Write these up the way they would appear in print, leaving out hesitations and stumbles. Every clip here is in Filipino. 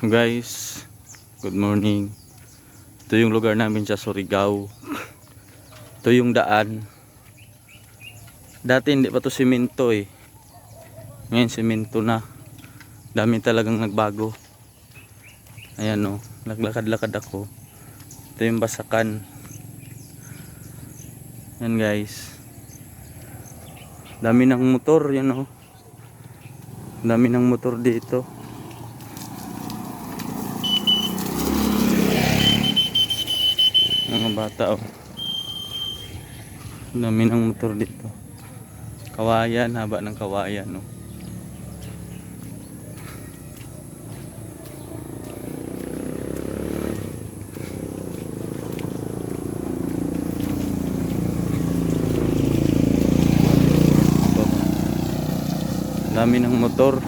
Guys, good morning. Ito yung lugar namin sa Surigao. Ito yung daan. Dati hindi pa to simento eh. Ngayon simento na. Dami talagang nagbago. Ayan o, naglakad-lakad ako. Ito yung basakan. Yan guys. Dami ng motor, yan o. Dami ng motor dito. Mga bata oh. Dami ng motor dito. Kawayan, haba ng kawayan oh. Dami ng motor.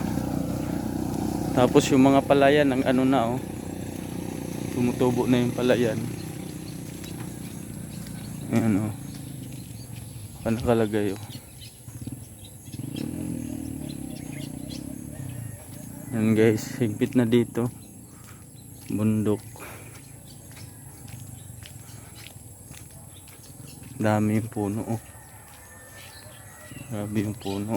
Tapos yung mga palayan ng ano na oh. Tumutubo na yung palayan. Ayan o. Nakalagay o. Ayan guys, higpit na dito. Bundok. Dami yung puno o. Grabe yung puno.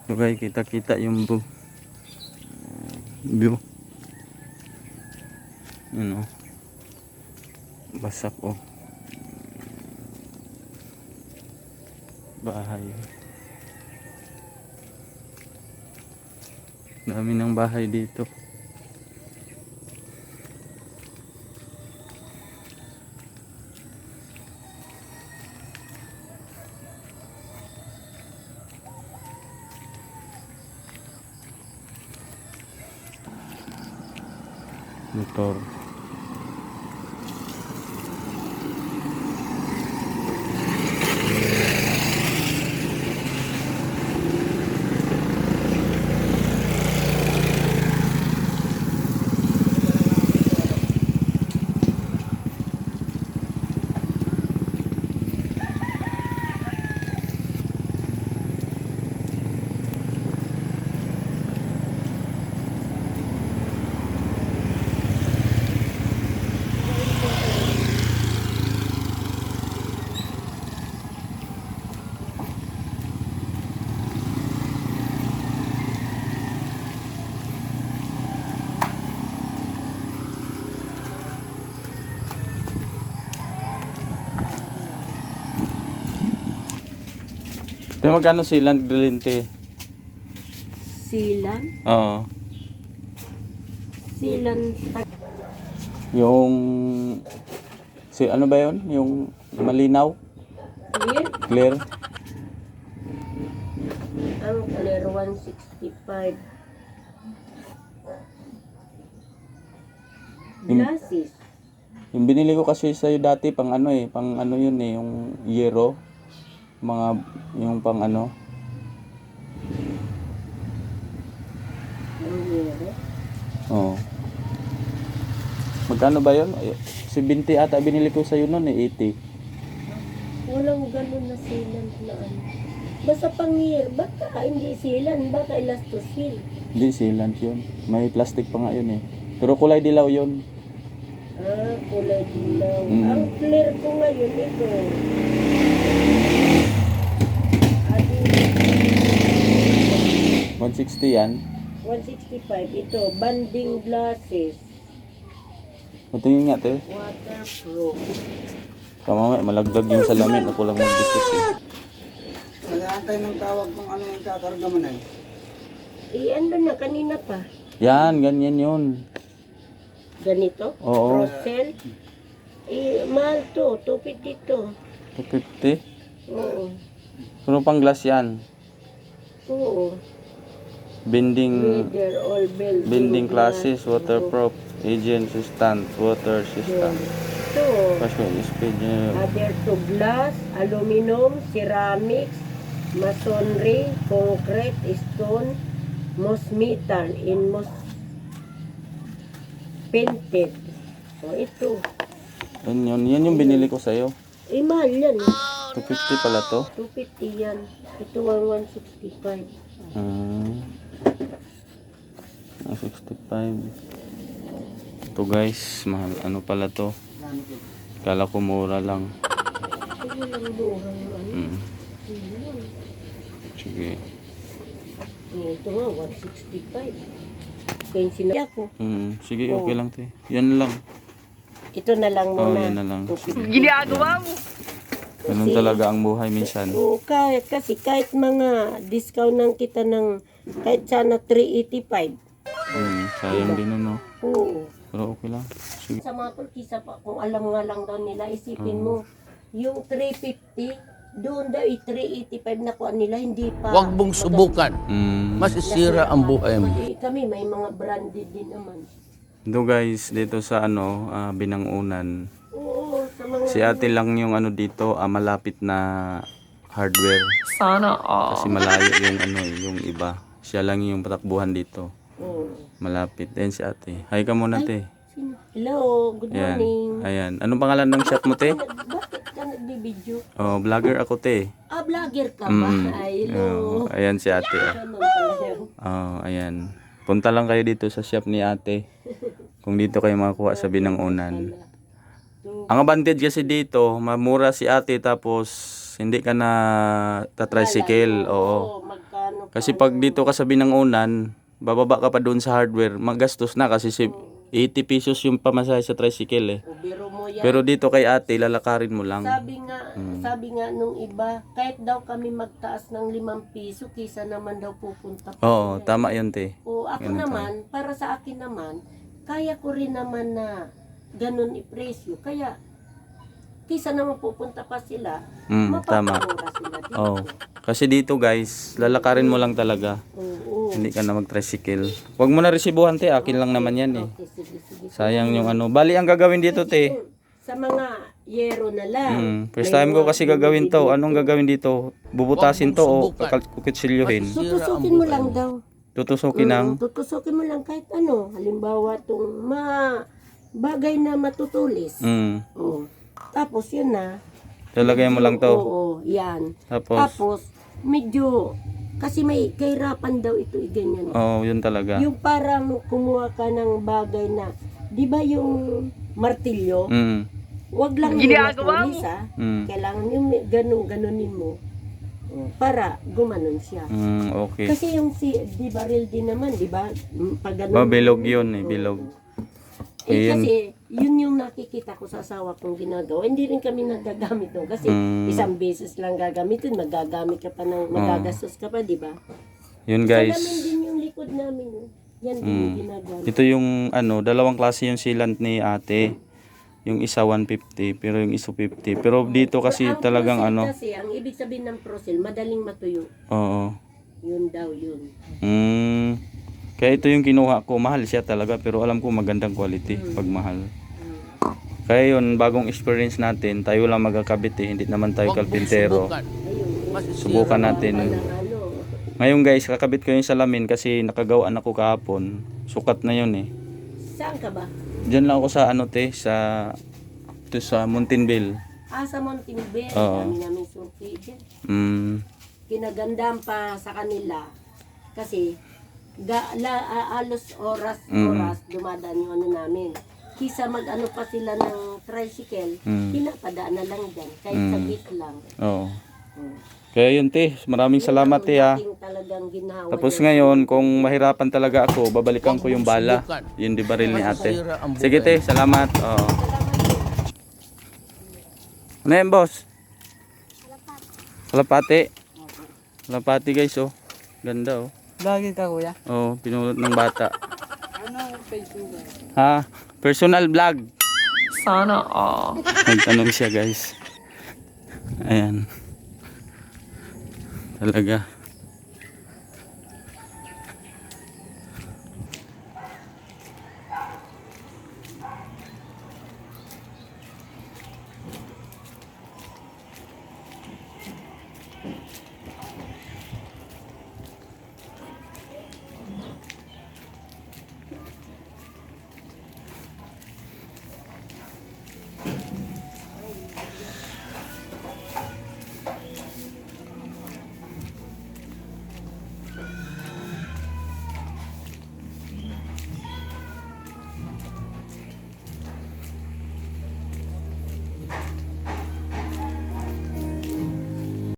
So guys, kita-kita yung view. Ayan o. Basak o. Bahay. Dami ng bahay dito. Motor. Pero magkano silang grilinte? Silan? Oo. Silan. Yung ano ba 'yon? Yung malinaw? Clear? Clear? Ang clear 165. Glasses. Yung binili ko kasi sa'yo dati pang ano eh, pang ano yun eh, yung yero. Yung pang ano. Ang yero. Oo. Magkano ba yun? 70 ata binili ko sa'yo noon eh, 80. Walang ganun na silan na ano. Basta pang year. Baka hindi silan. Baka elastos seal. Hindi, sealant yun. May plastic pa nga yun eh. Pero kulay dilaw yun. Ah, kulay dilaw. Mm. Ang clear ko ngayon ito. 160 yan. 165. Ito, banding glasses. Matingin nga te. Waterproof. Kamamay, malagdag yung salamin. Ako lang mag-dikit eh. Nag-aantay ng tawag kung ano yung kakarga mo na Ano na, kanina pa. Yan, ganyan yun. Ganito? Oo. Rosel? Mahal to. 250 to. 250. Oo. Ano pang glass yan? Oo. Bending All bell. classes, waterproof, agent resistant, water resistant. Ito. Passport speed. Other to glass, aluminum, ceramics, masonry, concrete, stone, most metal, in most painted. So ito. Yan yung binili ko sa'yo. Mahal yan. 250 pala to. 250 yan. Ito ang 165. 265. Ito guys, mahal. Ano pala to? Kala ko mura lang. Sige lang buhay yung ano. Mm. Sige lang. Sige. Ito nga, 165. Kaya sinabi ako. Sige, okay lang te. Yan lang. Ito na lang Oh, muna. yan na lang. Ginagawa mo. Ganun talaga ang buhay minsan. Oo, kasi kahit mga discount ng kita ng kahit sana 385. Sayang din ano. Oo. Pero okay lang. Sige. Sa mga turkisa pa, kung alam nga lang daw nila, isipin mo, yung 350, doon daw 385 na kuha nila, hindi pa. Huwag mong subukan. Masisira ang buhay mo. Kami, may mga branded din naman. Ito guys, dito sa Binangunan. Oo, sa mga... Si ate lang yung ano dito, malapit na hardware. Sana Kasi malayo yung iba. Siya lang yung patakbuhan dito. Oo. Malapit. Ayan si ate. Hi ka muna te. Sino? Hello, good Ayan. morning. Ayan. Anong pangalan ng shop mo te? Bakit ka nagbibideo? Oh, vlogger ako te. Vlogger ka ba? Ay, hello. Ayan si ate. Ganun pala yun. Ayan. Punta lang kayo dito sa shop ni ate. Kung dito kayo makakuha sa Binangunan. Ang advantage kasi dito, mamura si ate tapos hindi ka na tatricycle. Oo. Magkano? Kasi pag dito ka sa Binangunan, bababa ka pa doon sa hardware, magastos na kasi 80 pesos yung pamasahe sa tricycle eh. O, biro mo yan. Pero dito kay ate, lalakarin mo lang. Sabi nga nung iba, kahit daw kami magtaas ng 5 piso, kisa naman daw pupunta pa. Oo, tama yun te. O ako Ganun naman, para sa akin naman, kaya ko rin naman na ganun ipresyo. Kaya, kisa naman pupunta pa sila, Tama. mapapamura sila dito. Oo. Kasi dito guys, lalakarin mo lang talaga. Oo. Hindi ka na mag-tricycle. Huwag mo na resibuhan te, akin lang naman yan eh. Okay, sige. Sayang yung ano. Bali ang gagawin dito te. Sa mga yero na lang. First time ko kasi gagawin to. Anong gagawin dito? Bubutasin to o kukutsilyohin? Tutusukin mo lang daw. Tutusukin ng... Tutusukin mo lang kahit ano. Halimbawa, itong bagay na matutulis. Oo. Tapos yun na. Lalagay mo lang to. Oo, yan. Tapos, Tapos, medyo, kasi may kahirapan daw ito, ganyan. oh, yun talaga. Yung parang kumuha ka ng bagay na, di ba yung martilyo? Wag lang yung matulis, ha? Kailangan yung ganunin mo para gumanon siya. Okay. Kasi yung di baril din naman, di ba? Pag ganun, Bilog yun eh, bilog. Ayan. kasi yun yung nakikita ko sa asawa kong ginagawa. Hindi rin kami nagagamit doon kasi isang beses lang gagamitin, magagamit ka pa ng magagastos ka pa, di ba? Yun Sa guys. namin din yung likod namin. Yan din yung ginagamit. Ito yung dalawang klase yung sealant ni ate. Yung isa 150, pero yung isa 50. Pero dito kasi Ang talagang Procel kasi, ang ibig sabihin ng Procel, madaling matuyo. Oo. Yun daw yun. Kaya ito yung kinuha ko. Mahal siya talaga pero alam ko magandang quality pag mahal. Kaya yun, bagong experience natin. Tayo lang magkakabit eh. Hindi naman tayo kalpintero. Subukan natin. Ngayon guys, kakabit ko yung salamin kasi nakagawaan ako kahapon. Sukat na yun eh. Saan ka ba? Diyan lang ako sa sa Montinville. Sa Montimbel. Oo. Kami namin suki dyan. Kinagandaan pa sa kanila. Kasi, alos oras dumadaan yung ano namin. Kisa mag-ano pa sila ng tricycle, pinapadaan na lang dyan. Kahit saglit lang. Oo. Kaya yun te, maraming salamat te ha. Talagang ginawa. Tapos ngayon, kung mahirapan talaga ako, babalikan ko yung bala. Yun di baril ni ate. Sige te, salamat. Oo. Ano yan boss? Kalapati. Kalapati guys oh. Ganda oh. Lagi ka kuya. Oh, pinulot ng bata. Ano Facebook? Ha? Personal vlog. Sana Nagtanong siya guys. Ayan. Talaga.